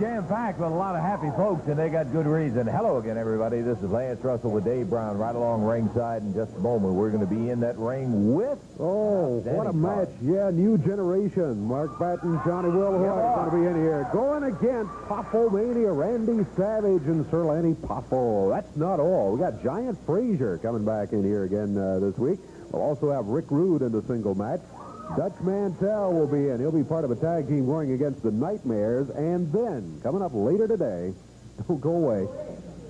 Jam-packed with a lot of happy folks, and they got good reason. Hello again, everybody. This is Lance Russell with Dave Brown right along ringside. In just a moment, we're going to be in that ring with... Oh, what a match. Yeah, new generation. Mark Batten, Johnny Wilhoit are going to be in here. Going against Poffo Mania, Randy Savage and Sir Lanny Poffo. That's not all. We got Giant Frazier coming back in here again this week. We'll also have Rick Rude in the single match. Dutch Mantell will be in. He'll be part of a tag team going against the Nightmares. And then, coming up later today, don't go away,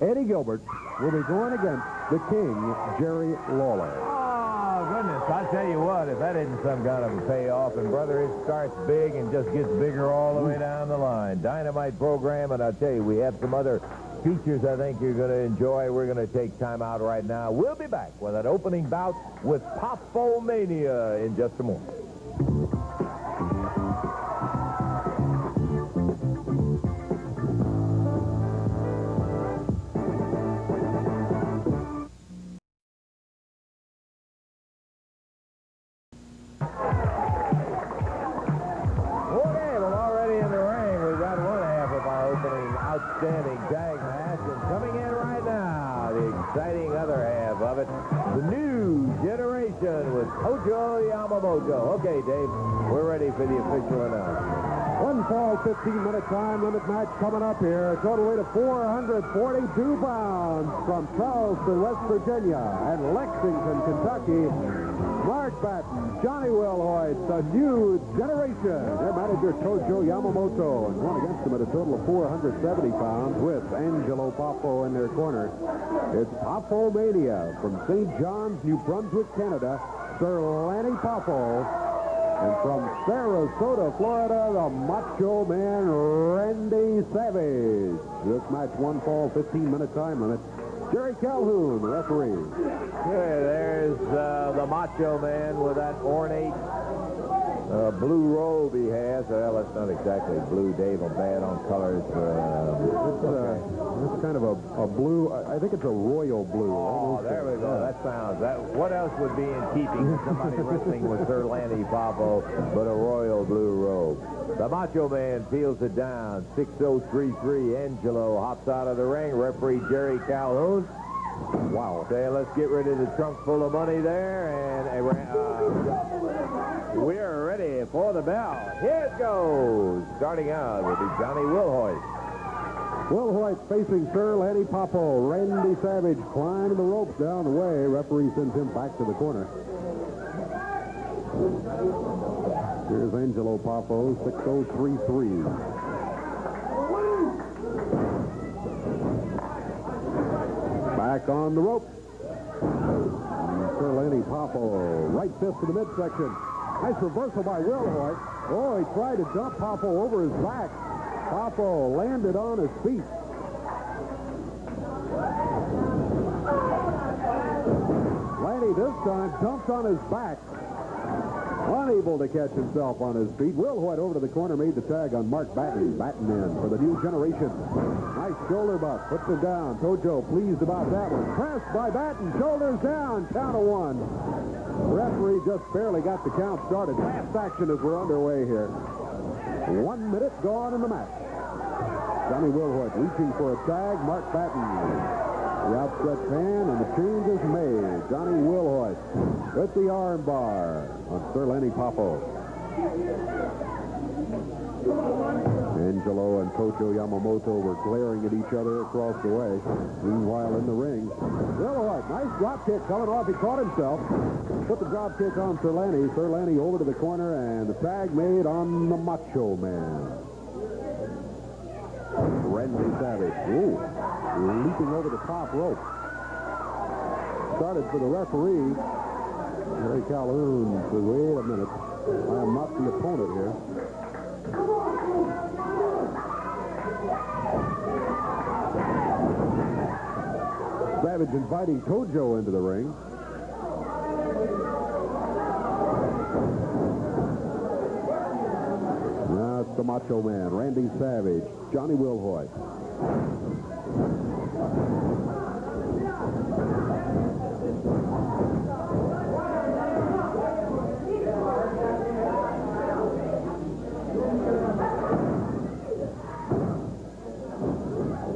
Eddie Gilbert will be going against the King, Jerry Lawler. Oh, goodness. I tell you what, if that isn't some kind of a payoff, and, brother, it starts big and just gets bigger all the way down the line. Dynamite program, and I'll tell you, we have some other features I think you're going to enjoy. We're going to take time out right now. We'll be back with an opening bout with Poffo Mania in just a moment. Outstanding tag match, and coming in right now, the exciting other half of it, the new generation with Tojo Yamamoto. Okay, Dave, we're ready for the official announcement. One fall, 15-minute time limit match coming up here. A total weight of 442 pounds from Charleston, West Virginia, and Lexington, Kentucky. Mark Batten, Johnny Wilhoit, the new generation. Their manager, Tojo Yamamoto, and going against them at a total of 470 pounds with Angelo Poffo in their corner. It's Poffo Mania from St. John's, New Brunswick, Canada, Sir Lanny Poffo. And from Sarasota, Florida, the Macho Man, Randy Savage. This match, one fall, 15-minute time limit. Jerry Calhoun, the referee. Okay, there's the Macho Man with that ornate blue robe he has. Well, that's not exactly blue, Dave. I'm bad on colors. It's kind of a blue. I think it's a royal blue. Oh, there we go. That sounds. What else would be in keeping with somebody wrestling with Sir Lanny Poffo but a royal blue robe? The Macho Man peels it down. 6:033. Angelo hops out of the ring. Referee Jerry Calhoun. Wow. Okay, let's get rid of the trunk full of money there. And we're ready for the bell. Here it goes. Starting out will be Johnny Wilhoit. Wilhoit facing Sir Lanny Poffo. Randy Savage climbing the ropes down the way. Referee sends him back to the corner. Here's Angelo Poffo, 6:033. Back on the rope. Sir Lanny Poffo, right fist to the midsection. Nice reversal by Wilhoit. Oh, he tried to dump Poffo over his back. Poffo landed on his feet. Lanny this time dumped on his back. Unable to catch himself on his feet. Wilhoit over to the corner, made the tag on Mark Batten. Batten in for the new generation. Nice shoulder butt. Puts it down. Tojo pleased about that one. Pressed by Batten. Shoulders down. Count of one. The referee just barely got the count started. Fast action as we're underway here. 1 minute gone in the match. Johnny Wilhoit reaching for a tag. Mark Batten. The outstretched hand, and the change is made. Johnny Wilhoit with the arm bar on Sir Lanny Poffo. Angelo and Tojo Yamamoto were glaring at each other across the way. Meanwhile, in the ring, Wilhoit, nice drop kick coming off. He caught himself. Put the drop kick on Sir Lanny. Sir Lanny over to the corner, and the tag made on the Macho Man. Randy Savage. Ooh. Leaping over the top rope. Started for the referee. Jerry Calhoun says, wait a minute. I am not the opponent here. Savage inviting Kojo into the ring. Now it's the Macho Man, Randy Savage, Johnny Wilhoit.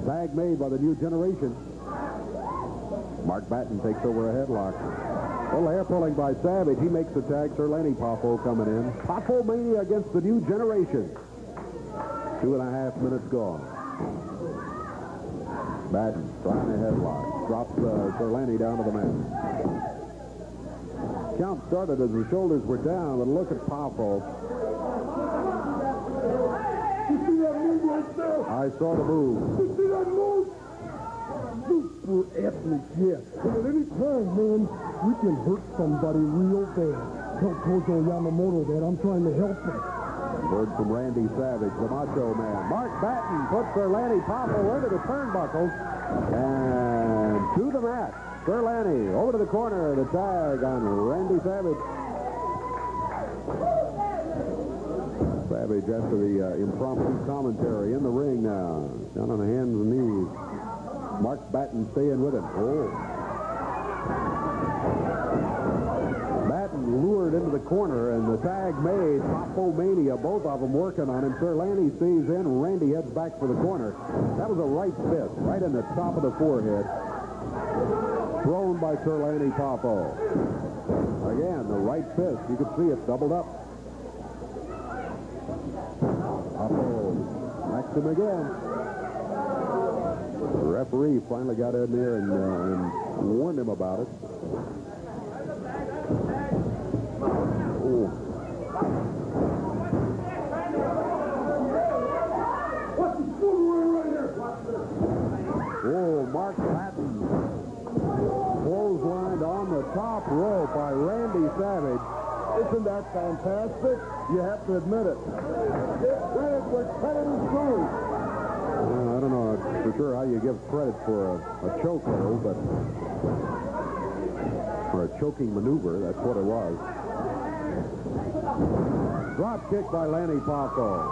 Tag made by the New Generation. Mark Batten takes over a headlock. Little hair pulling by Savage. He makes the tag. Sir Lanny Poffo coming in. Poffo Mania against the New Generation. 2.5 minutes gone. Batten trying a headlock. Drops Sir Lanny down to the mat. Count started as the shoulders were down, but look at Poffo. You see that move right there? I saw the move. You see that move? Super athletes here. And at any time, man, we can hurt somebody real bad. Tell Kojo Yamamoto that I'm trying to help him. Word from Randy Savage, the Macho Man. Mark Batten puts Sir Lanny Poffo into the turnbuckles and to the mat. Sir Lanny over to the corner. The tag on Randy Savage. Savage after the impromptu commentary in the ring now. Down on the hands and knees. Mark Batten staying with him. Oh. Batten lured into the corner, and the tag made. Poffo Mania, both of them working on him. Sir Lanny stays in. Randy heads back for the corner. That was a right fist, right in the top of the forehead. Thrown by Sir Lanny Poffo. Again, the right fist. You can see it doubled up. Poffo knocks him again. The referee finally got in there and warned him about it. Oh. What's the foolery right here? Oh, Mark Batten. Clotheslined on the top rope by Randy Savage. Isn't that fantastic? You have to admit it. It's where credit is due. I don't know for sure how you give credit for a chokehold, but for a choking maneuver, that's what it was. Drop kick by Lanny Poffo.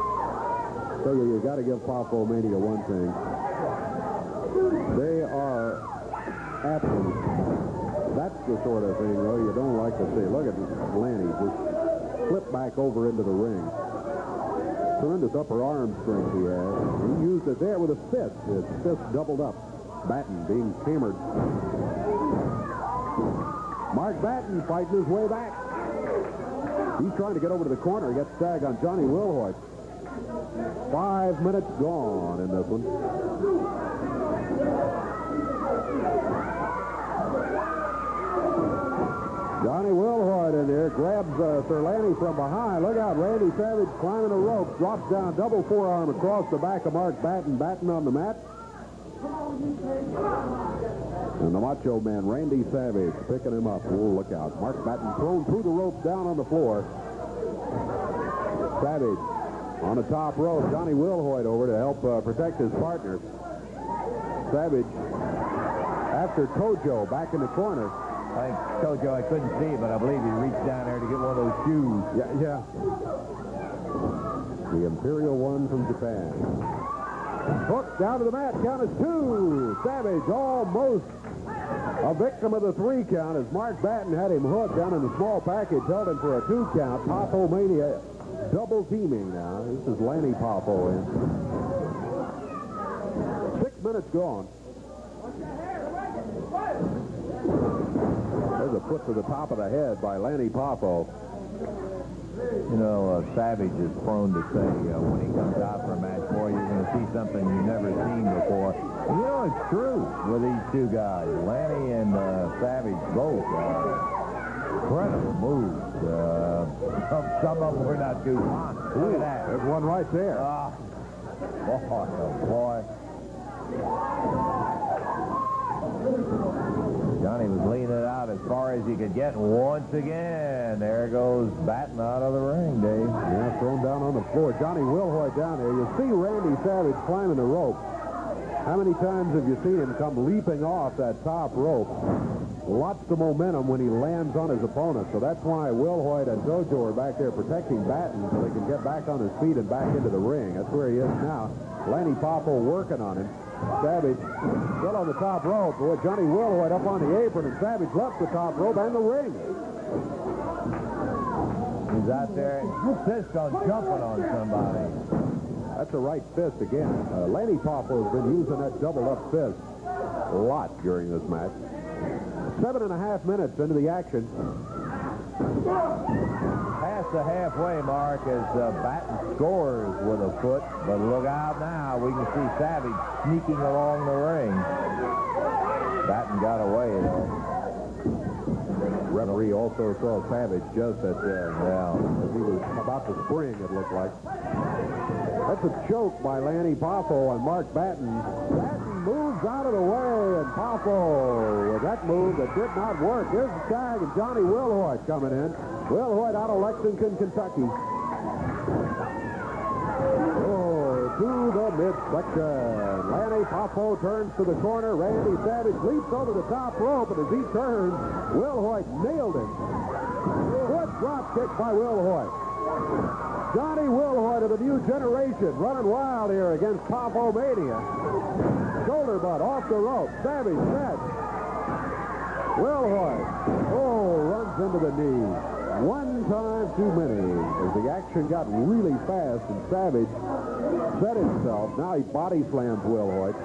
So you got to give Poffo Mania one thing. They are athletes. That's the sort of thing, though, you don't like to see. Look at Lanny just flip back over into the ring. Tremendous upper arm strength he has. He used it there with a fist. His fist doubled up. Batten being hammered. Mark Batten fighting his way back. He's trying to get over to the corner. He gets tag on Johnny Wilhoit. 5 minutes gone in this one. Johnny Wilhoit in there grabs Sir Lanny from behind. Look out, Randy Savage climbing the rope, drops down, double forearm across the back of Mark Batten. Batten on the mat. And the Macho Man, Randy Savage, picking him up. Oh, look out. Mark Batten thrown through the ropes down on the floor. Savage on the top rope. Johnny Wilhoit over to help protect his partner. Savage after Kojo back in the corner. I told you I couldn't see, but I believe he reached down there to get one of those shoes. Yeah. The Imperial one from Japan. Hook down to the mat. Count is 2. Savage almost a victim of the 3 count as Mark Batten had him hooked down in the small package, held him for a 2 count. Poffo Mania double teaming now. This is Lanny Poffo in. 6 minutes gone. There's a foot to the top of the head by Lanny Poffo. You know, Savage is prone to say when he comes out for a match, boy, you're going to see something you've never seen before. And, you know, it's true with these two guys. Lanny and Savage both. Incredible moves. Some of them were not too fun. Look at that. There's one right there. Boy. Johnny was leaning it out as far as he could get. And once again, there goes Batten out of the ring, Dave. Yeah, thrown down on the floor. Johnny Wilhoit down there. You see Randy Savage climbing the rope. How many times have you seen him come leaping off that top rope? Lots of momentum when he lands on his opponent. So that's why Will Hoyt and Jojo are back there protecting Batten so they can get back on his feet and back into the ring. That's where he is now. Lanny Poffo working on him. Savage still on the top rope with Johnny Will Hoyt up on the apron, and Savage left the top rope and the ring. He's out there, insist on jumping on somebody. That's a right fist again. Lanny Poffo has been using that doubled-up fist a lot during this match. 7.5 minutes into the action. Past the halfway mark as Batten scores with a foot, but look out now. We can see Savage sneaking along the ring. Batten got away, though. Referee also saw Savage just as he was about to spring, it looked like. That's a choke by Lanny Poffo on Mark Batten. Batten moves out of the way, and Poffo with that move that did not work. Here's the tag, and Johnny Will Hoyt coming in. Will Hoyt out of Lexington, Kentucky. To the midsection. Lanny Poffo turns to the corner. Randy Savage leaps over the top rope, and as he turns, Will Hoyt nailed him. Good drop kick by Will Hoyt. Johnny Will Hoyt of the new generation running wild here against Poffo Mania. Shoulder butt off the rope. Savage net. Will Hoyt. Runs into the knee. One time too many as the action got really fast and Savage set himself. Now he body slams Will Hoyt.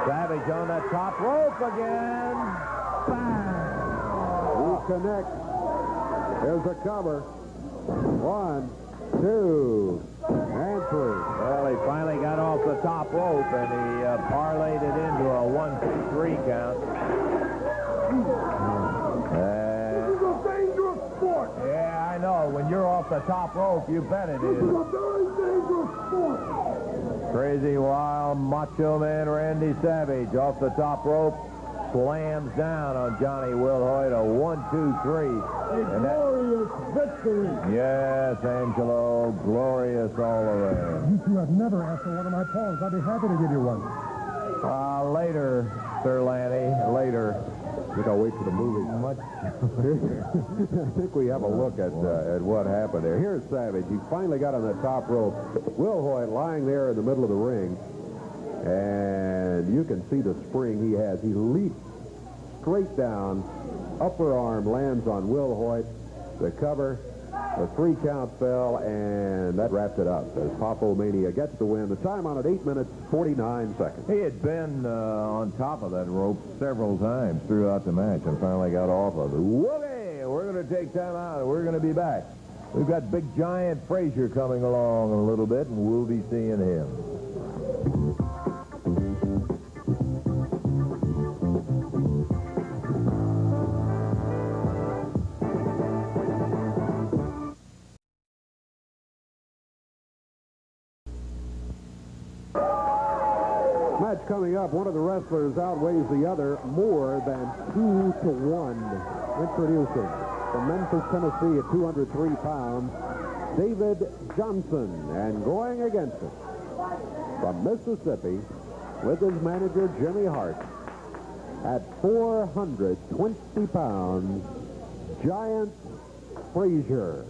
Savage on that top rope again. Bang! He connects. There's a cover. 1, 2, and 3. Well, he finally got off the top rope, and he parlayed it into a 1-2-3 count. This is a dangerous sport. Yeah, I know. When you're off the top rope, you bet it This is. is a very dangerous sport. Crazy Wild Macho Man Randy Savage off the top rope. Slams down on Johnny Will Hoyt, a 1-2-3. A glorious victory. Yes, Angelo, glorious all around. You two have never asked for one of my paws. I'd be happy to give you one. Later, Sir Lanny, later. I think I'll wait for the movie. I think we have a look at what happened there. Here's Savage. He finally got on the top rope. Will Hoyt lying there in the middle of the ring. And you can see the spring he has. He leaps straight down. Upper arm lands on Will Hoyt. The cover. The 3 count fell, and that wrapped it up as Poffo Mania gets the win. The time on it, 8 minutes, 49 seconds. He had been on top of that rope several times throughout the match and finally got off of it. Whoopee! We're going to take time out, and we're going to be back. We've got big giant Frazier coming along in a little bit, and we'll be seeing him. Match coming up. One of the wrestlers outweighs the other more than 2-1. Introducing from Memphis, Tennessee at 203 pounds, David Johnson. And going against him from Mississippi with his manager Jimmy Hart at 420 pounds, Giant Frazier.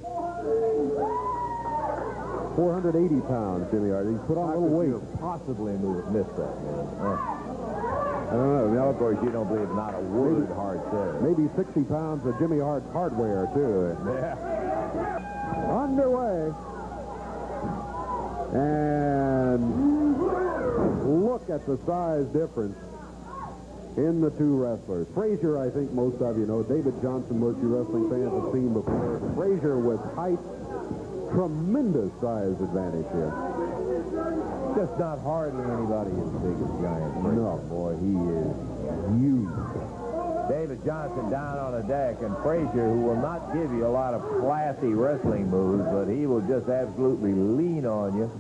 480 pounds, Jimmy Hart. He's put on a little weight. Possibly missed that, man. I don't know. Now, of course, you don't believe not a word Hart said. Maybe 60 pounds of Jimmy Hart's hardware, too. Yeah. Underway. And look at the size difference in the two wrestlers. Frazier, I think most of you know. David Johnson, most of you wrestling fans have seen before. Frazier with height. Tremendous size advantage here. Just not hardly anybody as big as Giant Frazier. No. Boy, he is huge. David Johnson down on the deck, and Frazier, who will not give you a lot of classy wrestling moves, but he will just absolutely lean on you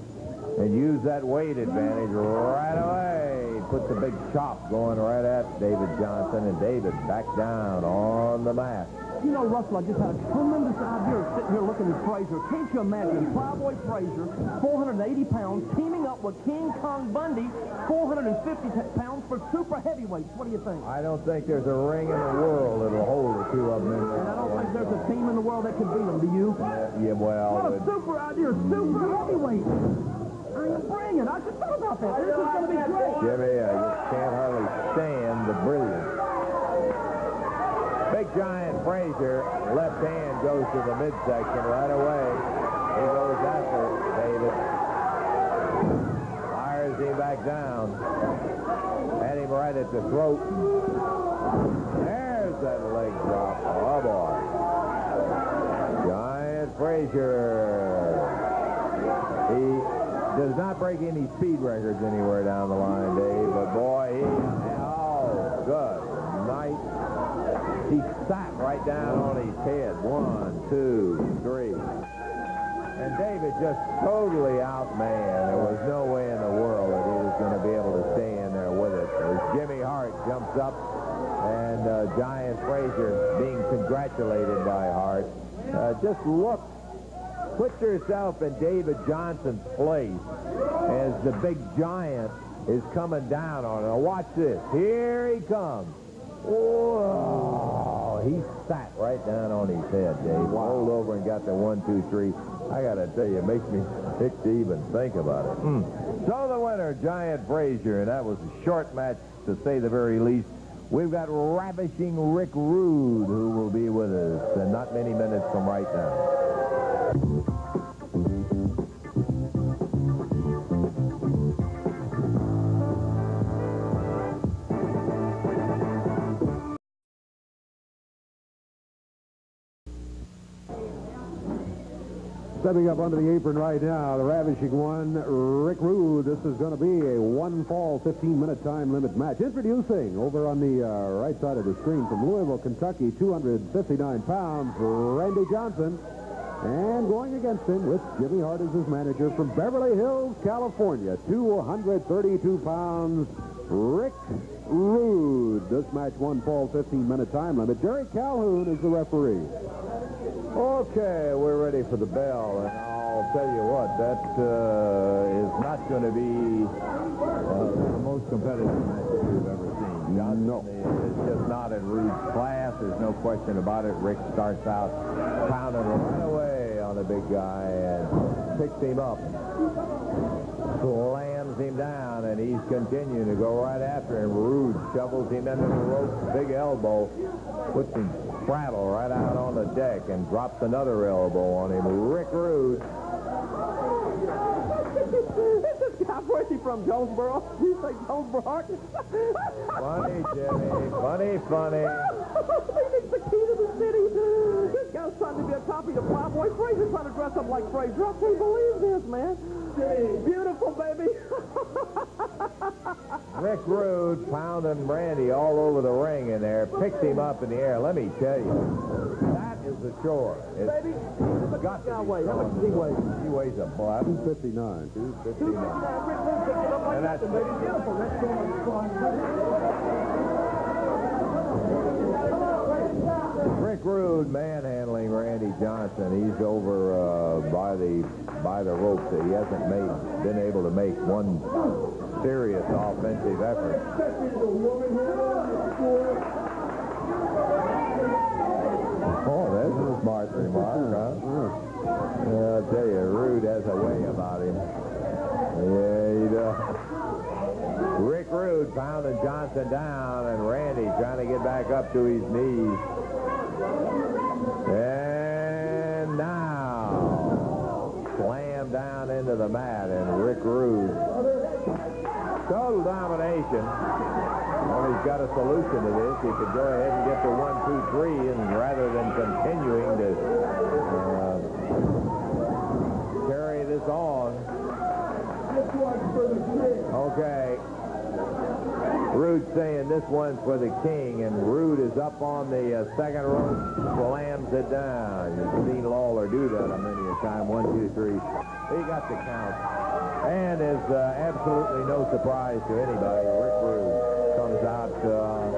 and use that weight advantage right away. Puts a big chop going right at David Johnson, and David back down on the mat. You know, Russell, I just had a tremendous idea sitting here looking at Frazier. Can't you imagine Plowboy Frazier, 480 pounds, teaming up with King Kong Bundy, 450 pounds for super heavyweights? What do you think? I don't think there's a ring in the world that'll hold the two of them in there. And I don't think there's a team in the world that could beat them, do you? Yeah, well... What a super idea, super heavyweight. Bring it. I just thought about that. This is going to be great. Jimmy, you can't hardly stand the brilliance. Big giant Frazier, left hand goes to the midsection right away. He goes after David. Fires him back down. Had him right at the throat. There's that leg drop. Oh, boy. Giant Frazier. He does not break any speed records anywhere down the line, Dave, but boy, oh, good night. He sat right down on his head. 1, 2, 3. And David just totally outmanned. There was no way in the world that he was going to be able to stay in there with it. As Jimmy Hart jumps up, and Giant Frazier being congratulated by Hart. Just look. Put yourself in David Johnson's place as the big giant is coming down on him. Now watch this. Here he comes. Whoa! He sat right down on his head, Dave. Rolled over and got the 1, 2, 3. I got to tell you, it makes me sick to even think about it. So the winner, Giant Frazier, and that was a short match, to say the very least. We've got ravishing Rick Rude, who will be with us, and not many minutes from right now. Stepping up under the apron right now, the ravishing one, Rick Rude. This is going to be a one-fall, 15-minute time limit match. Introducing, over on the right side of the screen, from Louisville, Kentucky, 259 pounds, Randy Johnson. And going against him with Jimmy Hart as his manager from Beverly Hills, California, 232 pounds, Rick Rude. This match, one-fall, 15-minute time limit. Jerry Calhoun is the referee. Okay, we're ready for the bell, and I'll tell you what, that is not going to be the most competitive match we've ever seen. Johnson is just not in Rude's class. There's no question about it. Rick starts out pounding right away on the big guy and picks him up, slams him down, and he's continuing to go right after him. Rude shovels him into the rope, big elbow, puts him prattle right out on the deck and drops another elbow on him. Rick Rude. This guy, where's he from, Jonesboro? You say Jonesboro? Funny, Jimmy. Funny. He's the key to the city. This guy's trying to be a copy of Plowboy Frazier, trying to dress up like Frazier. I can't believe this, man. Beautiful, baby. Rick Rude pounding Randy all over the ring in there, picks him up in the air. Let me tell you, that is the chore. Baby, it's got to be. How much does he weigh? He weighs a black. 259. 259. Rick Rude picked it up like that, baby. Beautiful. That's so much fun. Rick Rude manhandling Randy Johnson. He's over by the ropes. He hasn't been able to make one serious offensive effort. Oh, that's a smart remark, huh? I'll tell you, Rude has a way about him. Yeah, he does. Rick Rude pounding Johnson down, and Randy trying to get back up to his knees. And now, slam down into the mat, and Rick Rude. Total domination. Well, he's got a solution to this. He could go ahead and get to 1, 2, 3, and rather than continuing to carry this on. Okay. Rude saying this one's for the king, and Rude is up on the second rope, slams it down. You've seen Lawler do that a many a time. 1, 2, 3. He got the count. And is absolutely no surprise to anybody. Rick Rude comes out and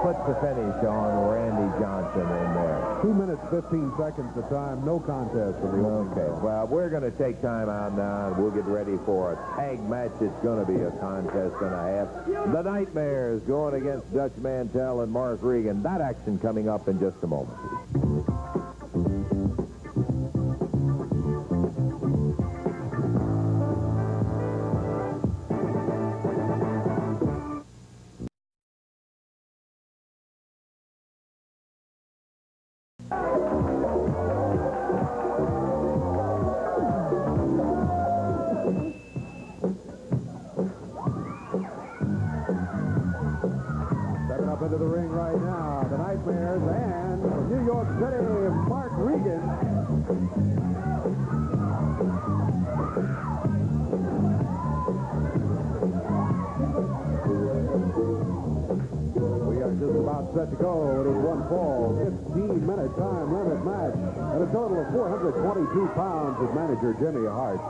puts the finish on Randy Johnson in there. 2 minutes, 15 seconds to time. No contest for the opening. Okay, well, we're going to take time out now, and we'll get ready for a tag match. It's going to be a contest and a half. The Nightmares going against Dutch Mantell and Mark Regan. That action coming up in just a moment. Into the ring right now, the Nightmares and from New York City, Mark Regan. We are just about set to go. It is one fall, 15-minute time limit match, and a total of 422 pounds with manager Jimmy Hart.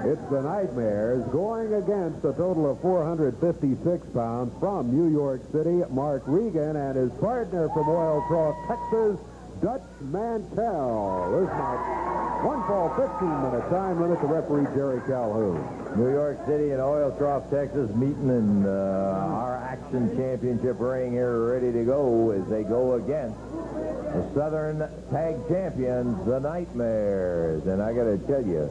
It's the Nightmares going against a total of 456 pounds from New York City, Mark Regan, and his partner from Oilcroft, Texas, Dutch Mantell. This match, one fall, 15-minute time limit. The referee, Jerry Calhoun. New York City and Oilcroft, Texas, meeting in our Action Championship ring here, ready to go as they go against the Southern Tag Champions, the Nightmares. And I got to tell you,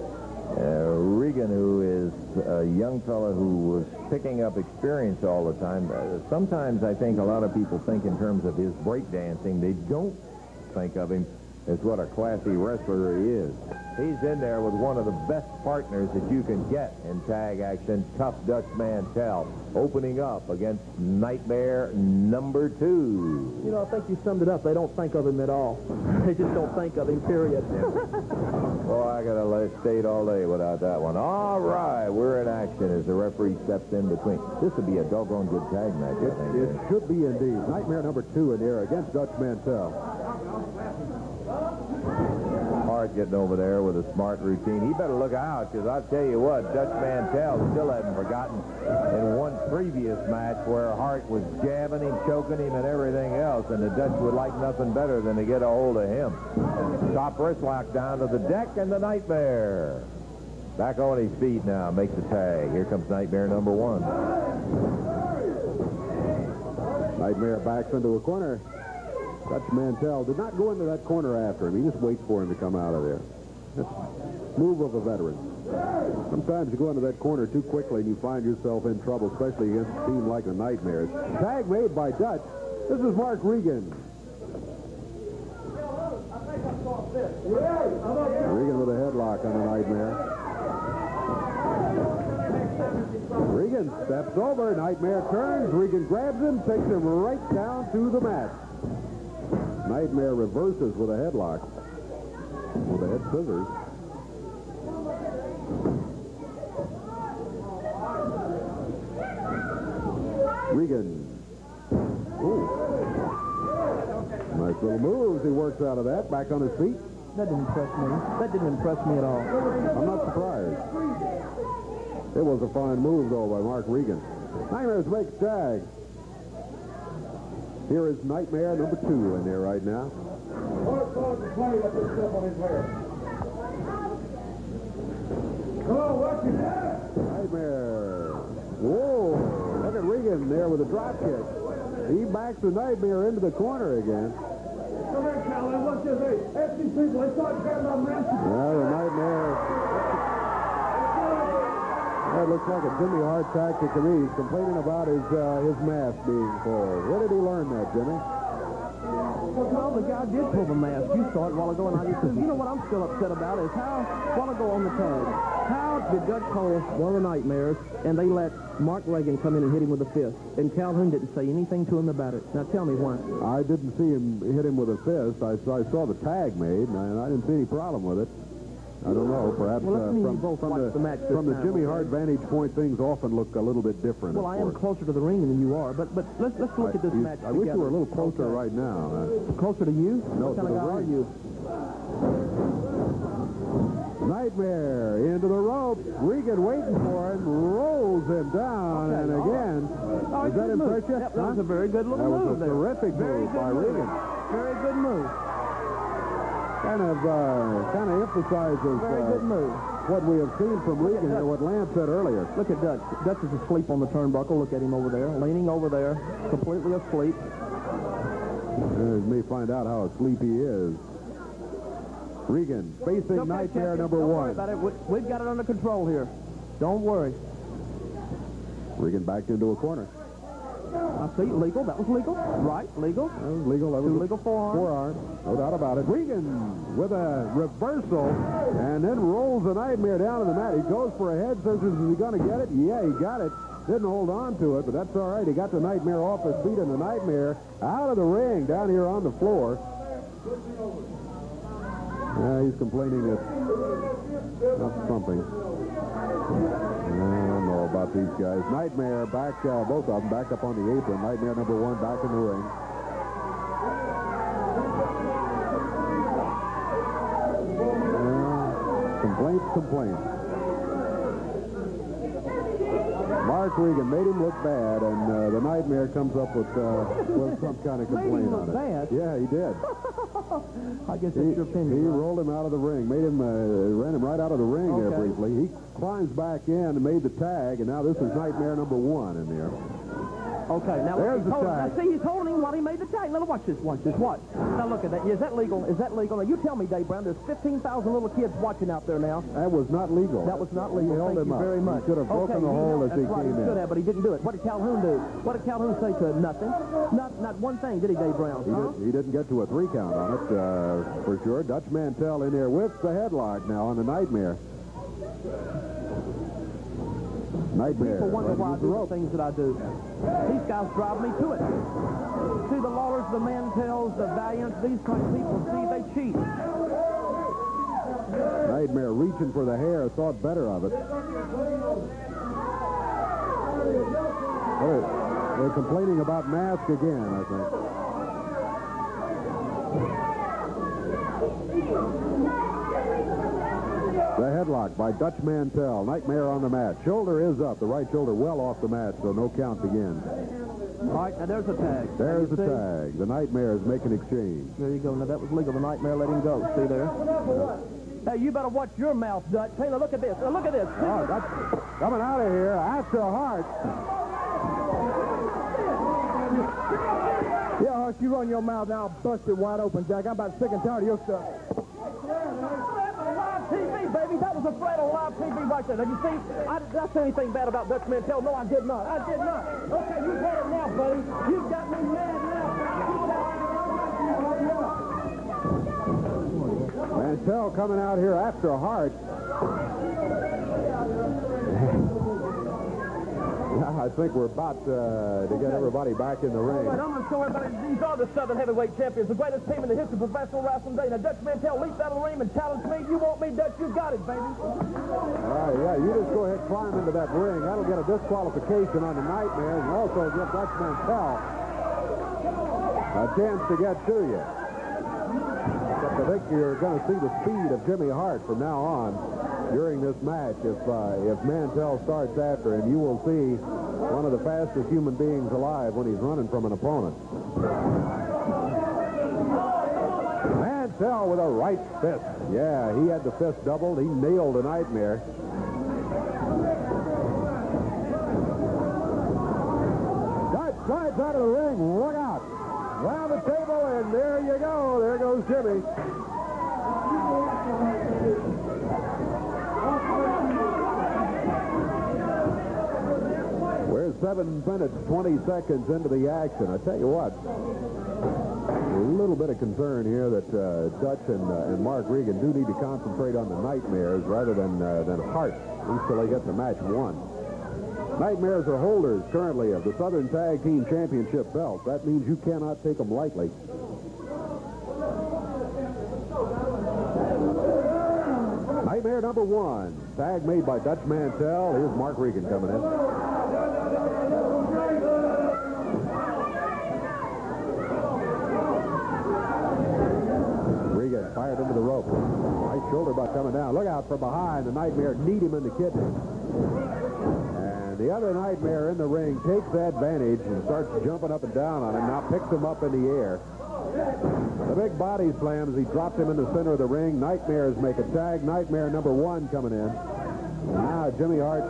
Regan, who is a young fella who was picking up experience all the time, sometimes I think a lot of people think in terms of his breakdancing. They don't think of him as what a classy wrestler he is. He's in there with one of the best partners that you can get in tag action, tough Dutch Mantell, opening up against Nightmare number 2. You know, I think you summed it up. They don't think of him at all. They just don't think of him, period. Oh, I got to let it stay all day without that one. All right, we're in action as the referee steps in between. This would be a doggone good tag match, I think. It should be indeed. Nightmare number 2 in there against Dutch Mantell. Hart getting over there with a smart routine. He better look out, because I'll tell you what, Dutch Mantell still hadn't forgotten in one previous match where Hart was jabbing him, choking him, and everything else, and the Dutch would like nothing better than to get a hold of him. Top wrist lock down to the deck, and the Nightmare back on his feet now, makes the tag. Here comes Nightmare number 1. Nightmare backs into a corner. Dutch Mantell did not go into that corner after him. He just waits for him to come out of there. That's a move of a veteran. Sometimes you go into that corner too quickly and you find yourself in trouble, especially against a team like the Nightmares. Tag made by Dutch. This is Mark Regan. Regan with a headlock on the Nightmare. Regan steps over. Nightmare turns. Regan grabs him, takes him right down to the mat. Nightmare reverses with a headlock. With a head scissors. Regan. Ooh. Nice little moves. He works out of that. Back on his feet. That didn't impress me. That didn't impress me at all. I'm not surprised. It was a fine move, though, by Mark Regan. Nightmares makes tag. Here is Nightmare number 2 in there right now. Nightmare. Whoa. Look at Regan there with a drop kick. He backs the Nightmare into the corner again. Come here, Calvin. What's your name? Ask these people. They start getting on man. Well, the Nightmare. That looks like a Jimmy Hart tactic to me. He's complaining about his mask being pulled. Where did he learn that, Jimmy? Well, the guy did pull the mask. You saw it a while ago, and I just said, you know what I'm still upset about is how, a while ago on the tag, how did Dutch pull one of the Nightmares, and they let Mark Regan come in and hit him with a fist, and Calhoun didn't say anything to him about it. Now, tell me why. I didn't see him hit him with a fist. I saw the tag made, and I didn't see any problem with it. I don't know. Perhaps from the Jimmy Hart vantage point, things often look a little bit different. Well, I am closer to the ring than you are, but let's look at this match I wish you were a little closer right now. Closer to you? No, what kind of guy are you? Nightmare into the rope. Regan waiting for him, rolls him down, and again. Does that impress you? Yep, that was a very good little move. That was a terrific move by Regan. Very good move. Kind of emphasizes Very good move. what we have seen from Regan here, what Lance said earlier. Look at Dutch. Dutch is asleep on the turnbuckle. Look at him over there, leaning over there, completely asleep. Let me find out how asleep he is. Regan facing Nightmare number Don't one. worry about it. We've got it under control here. Don't worry. Regan backed into a corner. I see. Legal. That was legal. Right. Legal. That was legal. That was legal forearm. No doubt about it. Regan with a reversal and then rolls the Nightmare down to the mat. He goes for a head scissors. Is he going to get it? Yeah, he got it. Didn't hold on to it, but that's all right. He got the Nightmare off his feet, and the Nightmare out of the ring down here on the floor. He's complaining of something. I don't know about these guys. Nightmare back, both of them back up on the apron. Nightmare number one back in the ring. Complaints. Mark Regan made him look bad, and the Nightmare comes up with some kind of complaint on it. Bad? Yeah, he did. I guess that's your opinion. He rolled him out of the ring, ran him right out of the ring there briefly. He climbs back in and made the tag, and now this is Nightmare number one in there. Okay, now there's the tag. Now, see, he's holding him while he made the tag. Now watch this. Watch. Now look at that. Is that legal? Is that legal? Now you tell me, Dave Brown. There's 15,000 little kids watching out there now. That was not legal. That was not legal. He held Thank him you very much. He should have broken the hold as he came in. He should have, but he didn't do it. What did Calhoun do? What did Calhoun say to him? Nothing. Not one thing, did he, Dave Brown? He didn't get to a 3 count on it, for sure. Dutch Mantell in there with the headlock now on the Nightmare. Nightmare. People wonder why I do the things that I do. These guys drive me to it. See, the Lawlers, the Mantells, the Valiants, these kind of people, see, they cheat. Nightmare reaching for the hair, thought better of it. They're complaining about mask again, I think. The headlock by Dutch Mantell. Nightmare on the mat. Shoulder is up. The right shoulder well off the mat, so no count begins. All right, now there's a tag. There's the tag. The Nightmare is making exchange. There you go. Now that was legal. The Nightmare let him go. See there? Hey, you better watch your mouth, Dutch. Hey, now look at this. Now look at this. Oh, that's coming out of here after Hart. Yeah, Hart, you run your mouth now. I'll bust it wide open, Jack. I'm about sick and tired of your stuff. TV, baby. That was a threat on live TV right there. Now, you see, did I say anything bad about Dutch Mantell? No, I did not. I did not. Okay, you got it now, buddy. You've got me mad now. Mantell coming out here after Hart. I think we're about to get everybody back in the ring. All right, I'm going to show everybody these are the Southern Heavyweight Champions, the greatest team in the history of professional wrestling today. Now, Dutch Mantell leaped out of the ring and challenged me. You want me, Dutch? You got it, baby. All right, yeah, you just go ahead and climb into that ring. That'll get a disqualification on the Nightmare and also give Dutch Mantell a chance to get to you. But I think you're going to see the speed of Jimmy Hart from now on during this match. If Mantell starts after him, you will see one of the fastest human beings alive when he's running from an opponent. Mantell with a right fist. Yeah, he had the fist doubled. He nailed a Nightmare. Dutch slides out of the ring. Look out. Round the table, and there you go. There goes Jimmy. We're 7 minutes, 20 seconds into the action. I tell you what, a little bit of concern here that Dutch and Mark Regan do need to concentrate on the Nightmares rather than Hart, at least till they get the match won. Nightmares are holders currently of the Southern Tag Team Championship belt. That means you cannot take them lightly. Nightmare number one. Tag made by Dutch Mantell. Here's Mark Regan coming in. Regan fired into the rope. Nice Shoulder butt coming down. Look out from behind. The Nightmare kneed him in the kidney. And the other Nightmare in the ring takes advantage and starts jumping up and down on him. Now picks him up in the air. The big body slams. He drops him in the center of the ring. Nightmares make a tag. Nightmare number 1 coming in. Now Jimmy Hart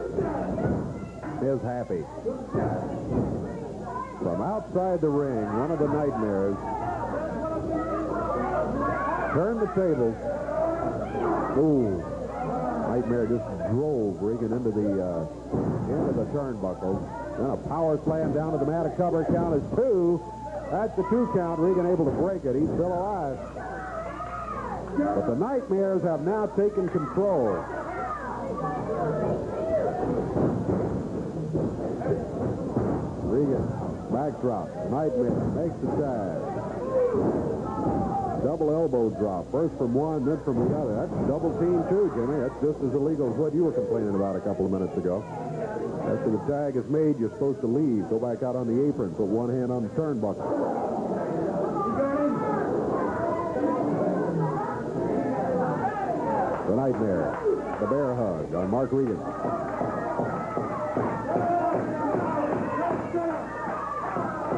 is happy. From outside the ring, one of the Nightmares turned the tables. Ooh. Nightmare just drove Regan into the turnbuckle. Then a power slam down to the mat. A cover count is 2. That's the 2 count. Regan able to break it. He's still alive. But the Nightmares have now taken control. Regan, backdrop. Nightmare makes the tag. Double elbow drop. First from one, then from the other. That's double team too, Jimmy. That's just as illegal as what you were complaining about a couple of minutes ago. After the tag is made, you're supposed to leave. Go back out on the apron. Put one hand on the turnbuckle. The Nightmare. The bear hug on Mark Regan.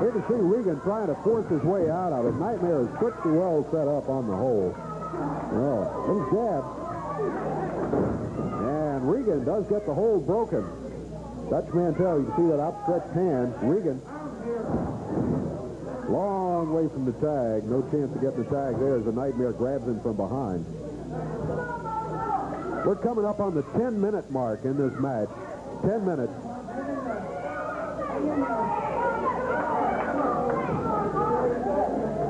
Here to see Regan trying to force his way out of it. Nightmare is pretty well set up on the hole. Oh, little jab. And Regan does get the hold broken. Dutch Mantell, you can see that outstretched hand. Regan, long way from the tag. No chance to get the tag there as the Nightmare grabs him from behind. We're coming up on the 10-minute mark in this match. 10 minutes.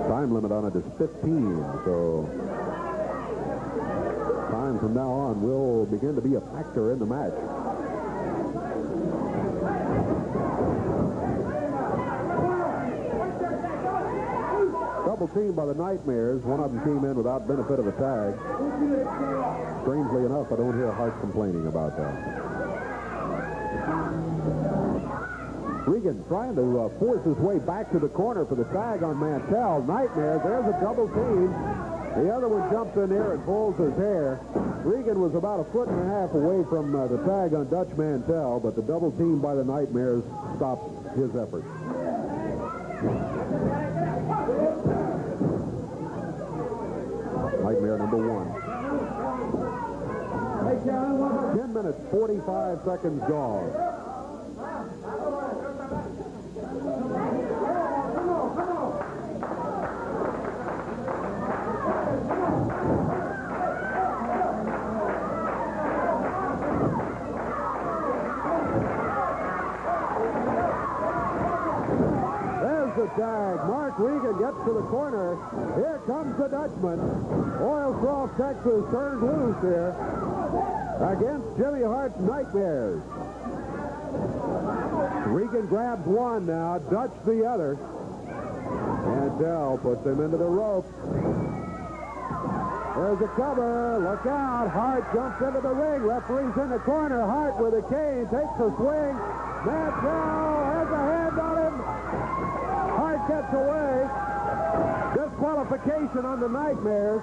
Time limit on it is 15, so time from now on will begin to be a factor in the match. Double team by the Nightmares. One of them came in without benefit of a tag. Strangely enough, I don't hear Hart complaining about that. Regan trying to force his way back to the corner for the tag on Mantell. Nightmare, there's a double team. The other one jumps in there and pulls his hair. Regan was about 1.5 feet away from the tag on Dutch Mantell, but the double team by the Nightmares stopped his effort. Nightmare number 1. 10 minutes, 45 seconds gone. There's the tag. Mark Regan gets to the corner. Here comes the Dutchman. Oilcroft, Texas, turned loose here against Jimmy Hart's Nightmares. Regan grabs one now, Dutch the other. Mantell puts him into the rope. There's a cover. Look out. Hart jumps into the ring. Referee's in the corner. Hart with a cane takes a swing. Mantell has a hand on him. Hart gets away. Disqualification on the Nightmares.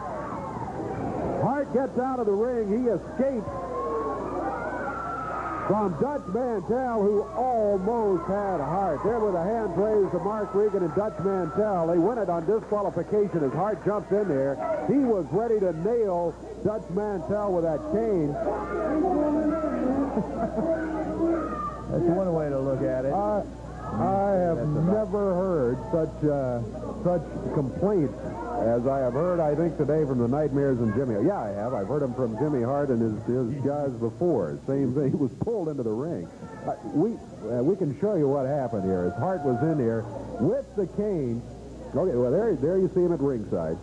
Hart gets out of the ring. He escapes from Dutch Mantell, who almost had Hart. There were the hands raised to Mark Regan and Dutch Mantell. They win it on disqualification as Hart jumps in there. He was ready to nail Dutch Mantell with that cane. That's one way to look at it. I have never heard such complaints as I have heard, I think, today from the Nightmares and Jimmy. Yeah, I have. I've heard them from Jimmy Hart and his guys before. Same thing. He was pulled into the ring. We can show you what happened here. As Hart was in there with the cane. Okay, well, there you see him at ringside.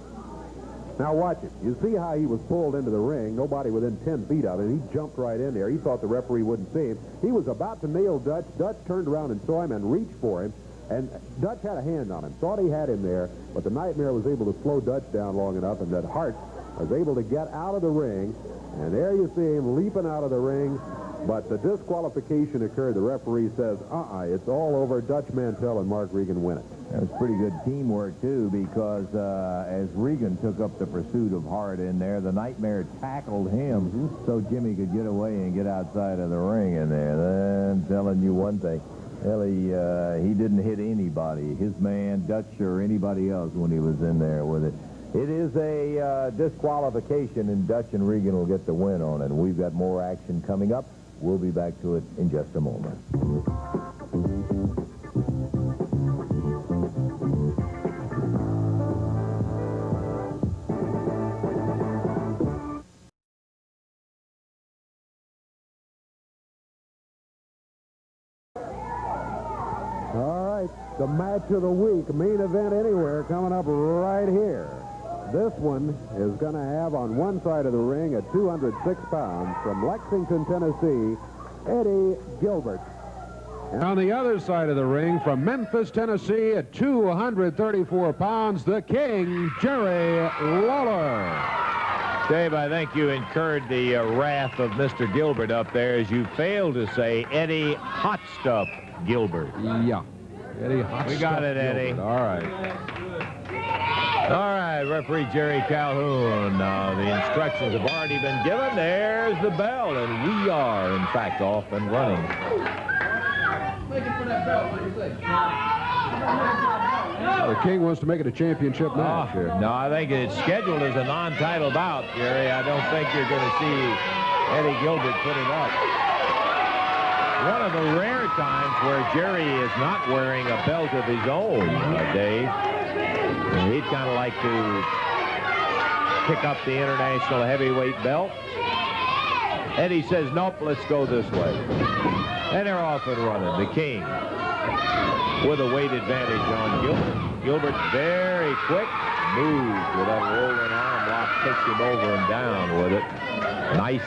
Now watch it. You see how he was pulled into the ring. Nobody within 10 feet of him. He jumped right in there. He thought the referee wouldn't see him. He was about to nail Dutch. Dutch turned around and saw him and reached for him. And Dutch had a hand on him. Thought he had him there, but the Nightmare was able to slow Dutch down long enough, and that Hart was able to get out of the ring. And there you see him leaping out of the ring. But the disqualification occurred. The referee says, it's all over. Dutch Mantell and Mark Regan win it. That was pretty good teamwork, too, because as Regan took up the pursuit of Hart in there, the Nightmare tackled him so Jimmy could get away and get outside of the ring in there. I'm telling you one thing. Well, he didn't hit anybody, his man, Dutch, or anybody else when he was in there with it. It is a disqualification, and Dutch and Regan will get the win on it. We've got more action coming up. We'll be back to it in just a moment. The match of the week, main event anywhere, coming up right here. This one is going to have on one side of the ring at 206 pounds from Lexington, Tennessee, Eddie Gilbert. And on the other side of the ring from Memphis, Tennessee at 234 pounds, the King, Jerry Lawler. Dave, I think you incurred the wrath of Mr. Gilbert up there as you failed to say Eddie Hot Stuff Gilbert. Yeah. Eddie Hot We got it, Eddie. Gilbert. All right. All right, referee Jerry Calhoun. The instructions have already been given. There's the bell, and we are, in fact, off and running. The King wants to make it a championship match here. No, I think it's scheduled as a non-title bout, Jerry. I don't think you're going to see Eddie Gilbert put it up. One of the rare times where Jerry is not wearing a belt of his own, Dave. And he'd kind of like to pick up the international heavyweight belt. Eddie says, nope, let's go this way. And they're off and running. The King with a weight advantage on Gilbert. Gilbert very quick, moves with that rolling arm lock, takes him over and down with it. Nice.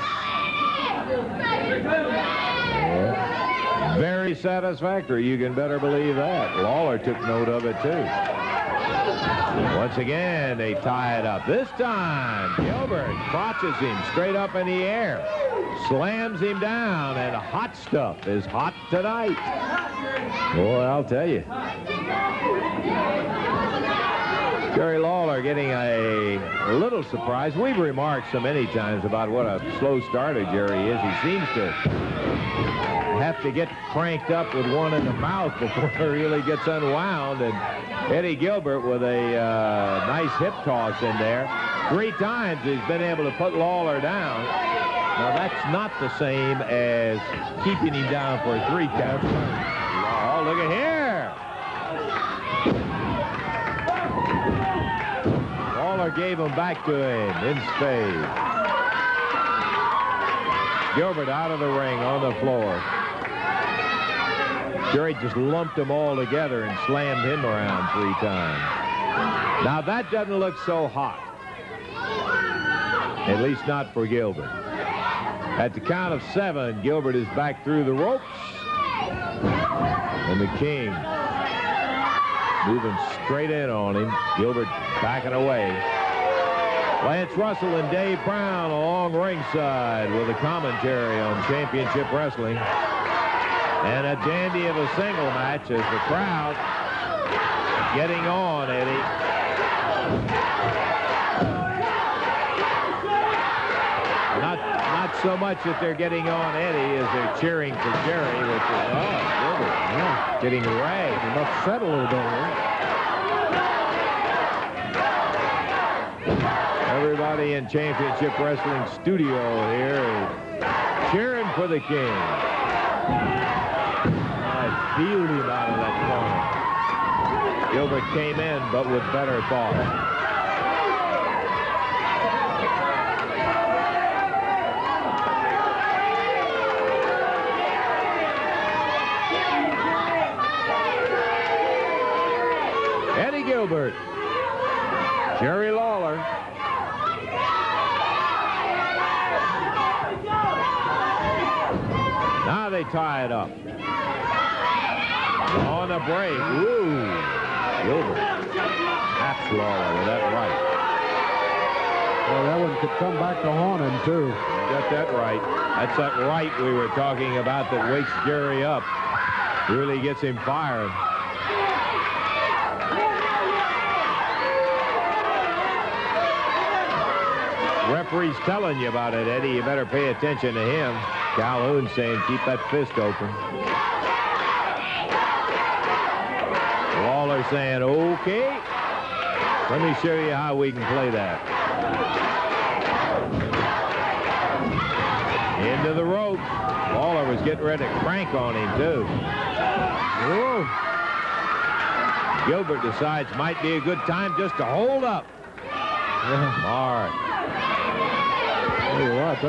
Very satisfactory. You can better believe that. Lawler took note of it, too. Once again, they tie it up. This time, Gilbert crotches him straight up in the air, slams him down, and Hot Stuff is hot tonight. Boy, I'll tell you. Jerry Lawler getting a little surprise. We've remarked so many times about what a slow starter Jerry is. He seems to have to get cranked up with one in the mouth before he really gets unwound. And Eddie Gilbert with a nice hip toss in there. 3 times he's been able to put Lawler down. Now, that's not the same as keeping him down for a 3 count. Oh, look at here. Lawler gave him back to him in spades. Gilbert out of the ring on the floor. Jerry just lumped them all together and slammed him around 3 times. Now, that doesn't look so hot. At least not for Gilbert. At the count of 7, Gilbert is back through the ropes. And the King moving straight in on him. Gilbert backing away. Lance Russell and Dave Brown along ringside with a commentary on Championship Wrestling. And a dandy of a single match as the crowd getting on, Eddie. Not so much that they're getting on Eddie as they're cheering for Jerry, which is, Gilbert, getting ragged and upset a little bit here. Everybody in Championship Wrestling studio here is cheering for the King. I feel him out of that corner. Gilbert came in, but with better thought. Eddie Gilbert, Jerry Lawler. Now they tie it up. On a break. Ooh. Gilbert. That's Lawler with that right. Well, that one could come back to haunt him, too. You got that right. That's that right we were talking about that wakes Jerry up. Really gets him fired. referee's telling you about it, Eddie. You better pay attention to him. Calhoun saying keep that fist open. Lawler saying, okay. Let me show you how we can play that. Into the ropes. Lawler was getting ready to crank on him, too. Whoa. Gilbert decides might be a good time just to hold up. Smart. Tell you what,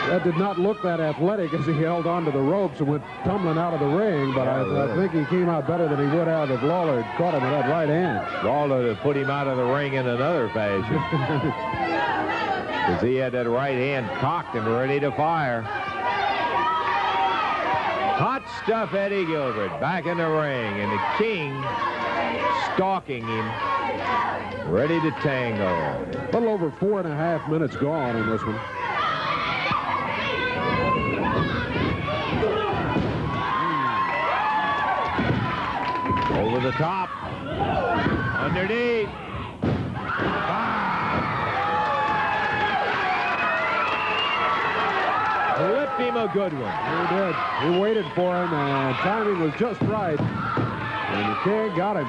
that did not look that athletic as he held onto the ropes and went tumbling out of the ring, but I think he came out better than he would have if Lawler had caught him with that right hand. Lawler put him out of the ring in another fashion. Because he had that right hand cocked and ready to fire. Hot stuff, Eddie Gilbert back in the ring, and the King stalking him, ready to tango. A little over 4.5 minutes gone in this one. Over the top. Underneath. Flipped him a good one. He did. He waited for him, and timing was just right. And the King got him.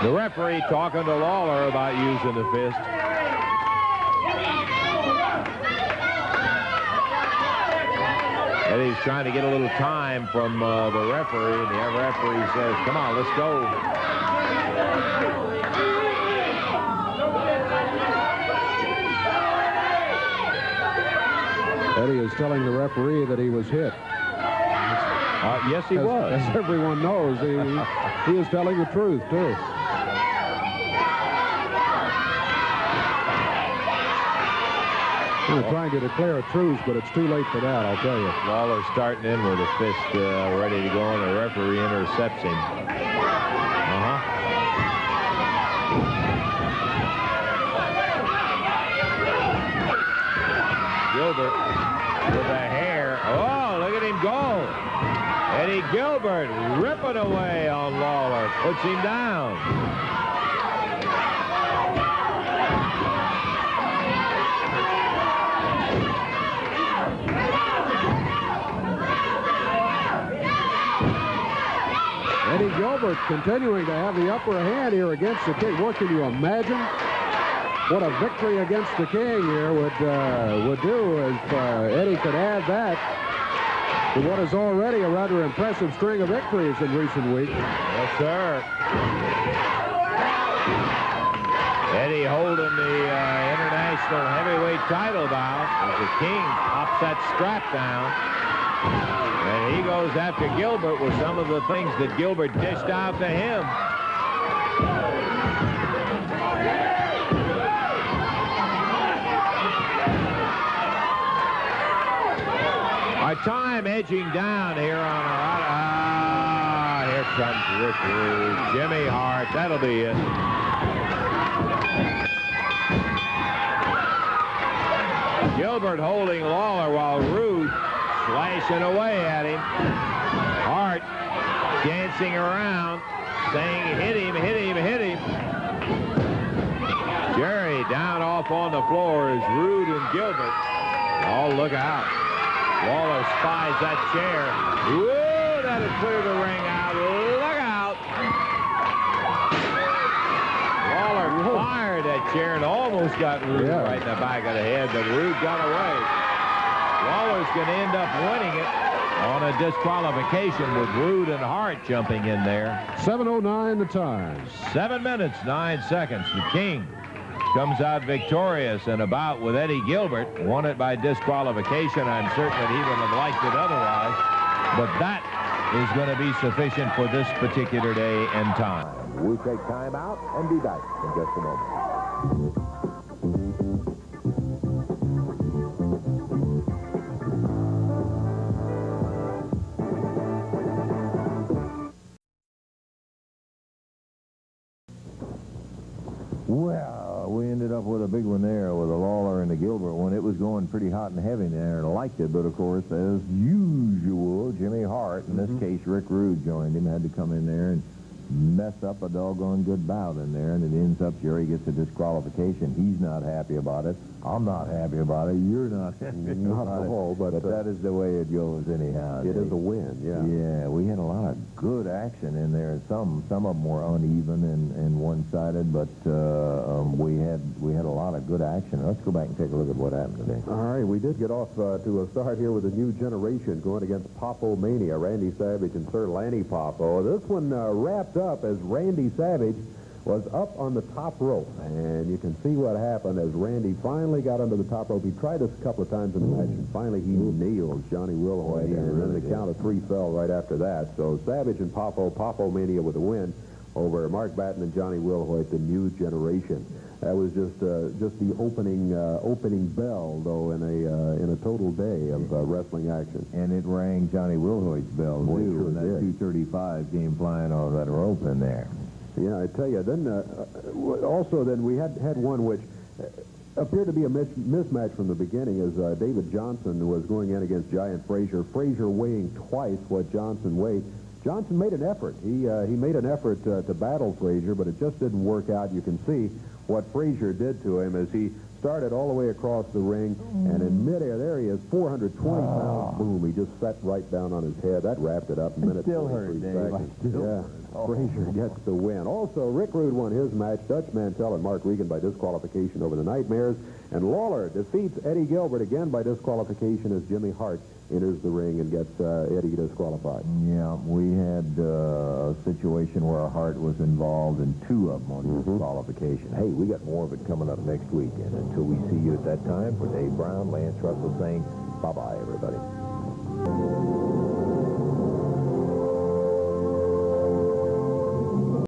The referee talking to Lawler about using the fist. Eddie's trying to get a little time from the referee, and the referee says, come on, let's go. Eddie is telling the referee that he was hit. Yes, he was. As everyone knows, he is telling the truth, too. I'm trying to declare a truce, but it's too late for that, I'll tell you. Lawler starting in with a fist ready to go, and the referee intercepts him. Gilbert with a hair. Oh, look at him go. Eddie Gilbert ripping away on Lawler. Puts him down. Eddie Gilbert continuing to have the upper hand here against the King. What can you imagine? What a victory against the King here would do if Eddie could add that to what is already a rather impressive string of victories in recent weeks. Yes, sir. Eddie holding the international heavyweight title bout as the King pops that strap down. And he goes after Gilbert with some of the things that Gilbert dished out to him. Our time edging down here on our... here comes Rick Rude. Jimmy Hart, that'll be it. Gilbert holding Lawler while Rude slashing away at him. Hart dancing around, saying, hit him, hit him, hit him. Jerry down off on the floor is Rude and Gilbert. Oh, look out. Lawler spies that chair. Whoa, that'll clear the ring out. Look out. Lawler fired that chair and almost got Rude right in the back of the head, but Rude got away. Lawler's going to end up winning it on a disqualification with Rude and Hart jumping in there. 7:09 the time. 7 minutes, 9 seconds. The King comes out victorious in a bout with Eddie Gilbert. Won it by disqualification. I'm certain that he would have liked it otherwise. But that is going to be sufficient for this particular day and time. We'll take time out and be back in just a moment. Well, we ended up with a big one there with the Lawler and the Gilbert one. It was going pretty hot and heavy there, and I liked it. But, of course, as usual, Jimmy Hart, in this case, Rick Rude joined him, had to come in there and mess up a doggone good bout in there, and it ends up Jerry gets a disqualification. He's not happy about it. I'm not happy about it. You're not happy Not about at all, but that is the way it goes anyhow. it is a win, yeah. Yeah, we had a lot of good action in there. Some of them were uneven and one-sided, but we had a lot of good action. Let's go back and take a look at what happened today. All right, we did get off to a start here with a new generation going against Poffo Mania, Randy Savage and Sir Lanny Poffo. This one wrapped up as Randy Savage was up on the top rope. And you can see what happened as Randy finally got under the top rope. He tried this a couple of times in the match, and finally he nailed Johnny Wilhoit, and then the count of 3 fell right after that. So Savage and Poffo Mania with a win over Mark Batten and Johnny Wilhoit, the new generation. That was just the opening bell, though, in a total day of wrestling action. And it rang Johnny Wilhoit's bell, Boy, too, sure when that did. 235 came flying off that rope in there. Yeah, I tell you. Then also we had one which appeared to be a mismatch from the beginning, as David Johnson was going in against Giant Frazier. Frazier weighing twice what Johnson weighed. Johnson made an effort. He made an effort to battle Frazier, but it just didn't work out. You can see what Frazier did to him as he started all the way across the ring, and in midair, there he is, 420 pounds, boom, he just sat right down on his head. That wrapped it up in a minute. Still hurt, Dave. Yeah, Frazier gets the win. Also, Rick Rude won his match. Dutch Mantell and Mark Regan by disqualification over the Nightmares, and Lawler defeats Eddie Gilbert again by disqualification as Jimmy Hart enters the ring and gets Eddie disqualified. Yeah, we had a situation where Hart was involved in 2 of them on disqualification. Hey, we got more of it coming up next week, and until we see you at that time, for Dave Brown, Lance Russell saying bye-bye, everybody.